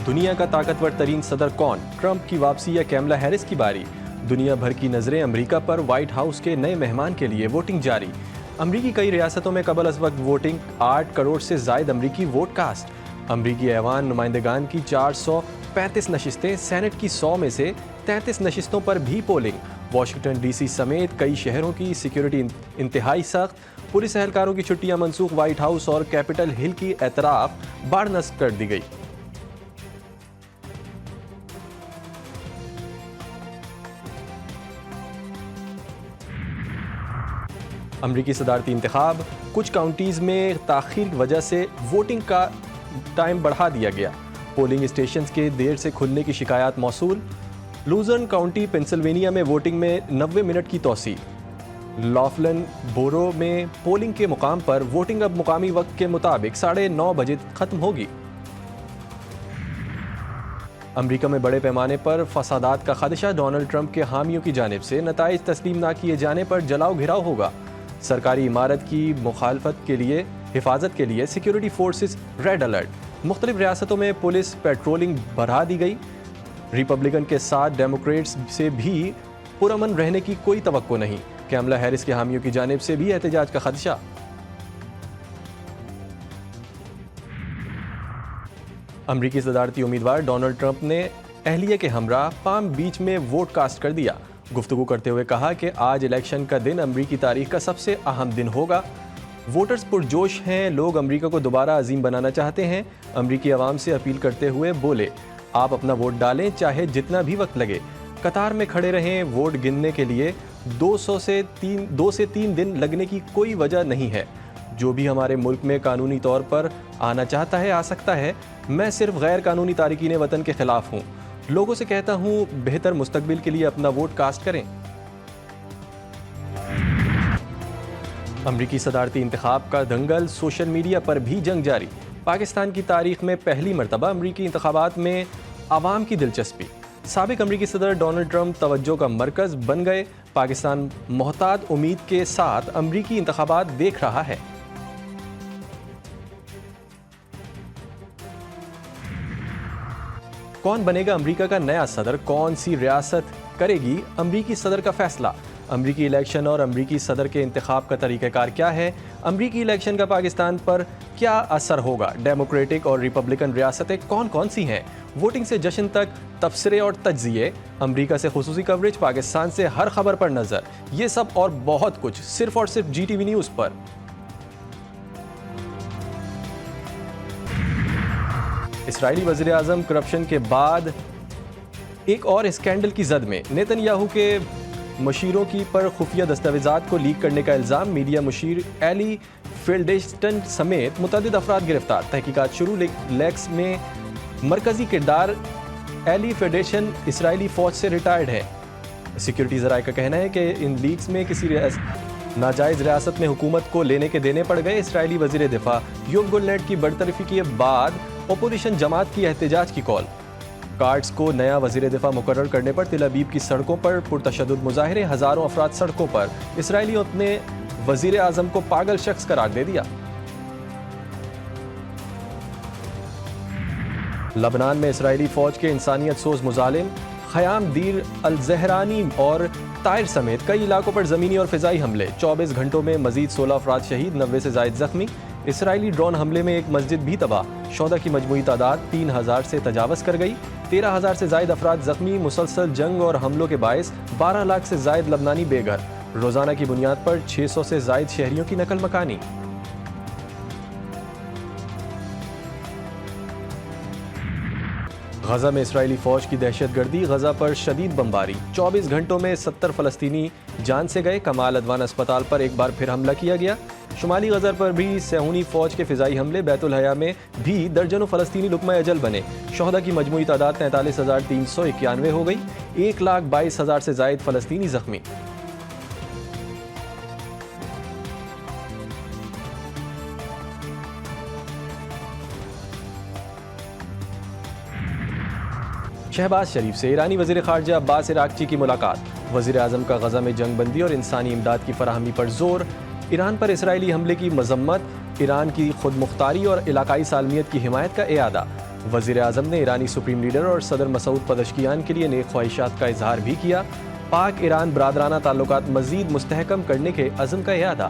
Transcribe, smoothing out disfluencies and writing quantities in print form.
دنیا کا طاقتور ترین صدر کون؟ ٹرمپ کی واپسی یا کیملا ہیرس کی باری؟ دنیا بھر کی نظریں امریکہ پر، وائٹ ہاؤس کے نئے مہمان کے لیے ووٹنگ جاری۔ امریکی کئی ریاستوں میں قبل از وقت ووٹنگ، 8 کروڑ سے زائد امریکی ووٹ کاسٹ۔ امریکی ایوان نمائندگان کی 435 نشستیں، سینٹ کی 100 میں سے 33 نشستوں پر بھی پولنگ۔ واشنگٹن ڈی سی سمیت کئی شہروں کی سیکیورٹی انتہائی سخت، پولیس اہلکاروں کی چھٹیاں منسوخ، وائٹ ہاؤس اور کیپٹل ہل کی اطراف باڑ نصب کر دی گئی۔ امریکی صدارتی انتخاب، کچھ کاؤنٹیز میں تاخیر کی وجہ سے ووٹنگ کا ٹائم بڑھا دیا گیا۔ پولنگ اسٹیشنز کے دیر سے کھلنے کی شکایات موصول۔ لوزرن کاؤنٹی پنسلوینیا میں ووٹنگ میں 90 منٹ کی توسیع۔ لافلن بورو میں پولنگ کے مقام پر ووٹنگ اب مقامی وقت کے مطابق 9:30 بجے ختم ہوگی۔ امریکہ میں بڑے پیمانے پر فسادات کا خدشہ، ڈونلڈ ٹرمپ کے حامیوں کی جانب سے نتائج تسلیم نہ کیے جانے پر جلاؤ گھراؤ ہوگا۔ سرکاری عمارت کی حفاظت کے لیے سیکیورٹی فورسز ریڈ الرٹ۔ مختلف ریاستوں میں پولیس پیٹرولنگ بڑھا دی گئی۔ ریپبلکن کے ساتھ ڈیموکریٹس سے بھی پرامن رہنے کی کوئی توقع نہیں۔ کیملا ہیرس کے حامیوں کی جانب سے بھی احتجاج کا خدشہ۔ امریکی صدارتی امیدوار ڈونلڈ ٹرمپ نے اہلیہ کے ہمراہ پام بیچ میں ووٹ کاسٹ کر دیا۔ گفتگو کرتے ہوئے کہا کہ آج الیکشن کا دن امریکی تاریخ کا سب سے اہم دن ہوگا۔ ووٹرز پرجوش ہیں، لوگ امریکہ کو دوبارہ عظیم بنانا چاہتے ہیں۔ امریکی عوام سے اپیل کرتے ہوئے بولے، آپ اپنا ووٹ ڈالیں، چاہے جتنا بھی وقت لگے۔ قطار میں کھڑے رہیں، ووٹ گننے کے لیے 2 سے 3 دن لگنے کی کوئی وجہ نہیں ہے۔ جو بھی ہمارے ملک میں قانونی طور پر آنا چاہتا ہے آ سکتا ہے۔ میں صرف غیر قانونی تارکین وطن کے خلاف ہوں۔ لوگوں سے کہتا ہوں بہتر مستقبل کے لیے اپنا ووٹ کاسٹ کریں۔ امریکی صدارتی انتخاب کا دنگل، سوشل میڈیا پر بھی جنگ جاری۔ پاکستان کی تاریخ میں پہلی مرتبہ امریکی انتخابات میں عوام کی دلچسپی۔ سابق امریکی صدر ڈونلڈ ٹرمپ توجہ کا مرکز بن گئے۔ پاکستان محتاط امید کے ساتھ امریکی انتخابات دیکھ رہا ہے۔ کون بنے گا امریکہ کا نیا صدر؟ کون سی ریاست کرے گی امریکی صدر کا فیصلہ؟ امریکی الیکشن اور امریکی صدر کے انتخاب کا طریقہ کار کیا ہے؟ امریکی الیکشن کا پاکستان پر کیا اثر ہوگا؟ ڈیموکریٹک اور ریپبلکن ریاستیں کون کون سی ہیں؟ ووٹنگ سے جشن تک تبصرے اور تجزیے، امریکہ سے خصوصی کوریج، پاکستان سے ہر خبر پر نظر۔ یہ سب اور بہت کچھ صرف اور صرف جی ٹی وی نیوز پر۔ اسرائیلی وزیر اعظم کرپشن کے بعد ایک اور اسکینڈل کی زد میں۔ نیتن یاہو کے مشیروں کی پر خفیہ دستاویزات کو لیک کرنے کا الزام، میڈیا مشیر ایلی فیلڈسٹن سمیت متعدد افراد گرفتار۔ تحقیقات شروع، لیکس میں مرکزی کردار ایلی فیلڈسٹن اسرائیلی فوج سے ریٹائرڈ ہے۔ سیکیورٹی ذرائع کا کہنا ہے کہ ان لیکس میں کسی ناجائز ریاست میں حکومت کو لینے کے دینے پڑ گئے۔ اسرائیلی وزیر دفاع یوب گولنیٹ کی برطرفی کے بعد اپوزیشن جماعت کی احتجاج کی کال۔ کارٹس کو نیا وزیر دفاع مقرر کرنے پر تل ابیب کی سڑکوں پر پرتشدد مظاہرے، ہزاروں افراد سڑکوں پر۔ اسرائیلیوں نے وزیر اعظم کو پاگل شخص قرار دے دیا۔ لبنان میں اسرائیلی فوج کے انسانیت سوز مظالم، خیام دیر الزہرانی اور طائر سمیت کئی علاقوں پر زمینی اور فضائی حملے۔ 24 گھنٹوں میں مزید 16 افراد شہید، 90 سے زائد زخمی۔ اسرائیلی ڈرون حملے میں ایک مسجد بھی تباہ۔ شہداء کی مجموعی تعداد 3000 سے تجاوز کر گئی۔ 13,000 سے زائد افراد زخمی۔ مسلسل جنگ اور حملوں کے باعث 12 لاکھ سے زائد لبنانی بے گھر۔ روزانہ کی بنیاد پر 600 سے زائد شہریوں کی نقل مکانی۔ غزہ میں اسرائیلی فوج کی دہشت گردی، غزہ پر شدید بمباری۔ 24 گھنٹوں میں 70 فلسطینی جان سے گئے۔ کمال ادوان اسپتال پر ایک بار پھر حملہ کیا گیا۔ شمالی غزہ پر بھی صہیونی فوج کے فضائی حملے۔ بیت الحیا میں بھی درجنوں فلسطینی لقمہ اجل بنے۔ شہداء کی مجموعی تعداد 43,391 ہو گئی۔ 1,22,000 سے زائد فلسطینی زخمی۔ شہباز شریف سے ایرانی وزیر خارجہ عباس عراقچی کی ملاقات۔ وزیر اعظم کا غزہ میں جنگ بندی اور انسانی امداد کی فراہمی پر زور۔ ایران پر اسرائیلی حملے کی مذمت، ایران کی خود مختاری اور علاقائی سالمیت کی حمایت کا اعادہ۔ وزیر اعظم نے ایرانی سپریم لیڈر اور صدر مسعود پزشکیان کے لیے نیک خواہشات کا اظہار بھی کیا۔ پاک ایران برادرانہ تعلقات مزید مستحکم کرنے کے عزم کا اعادہ۔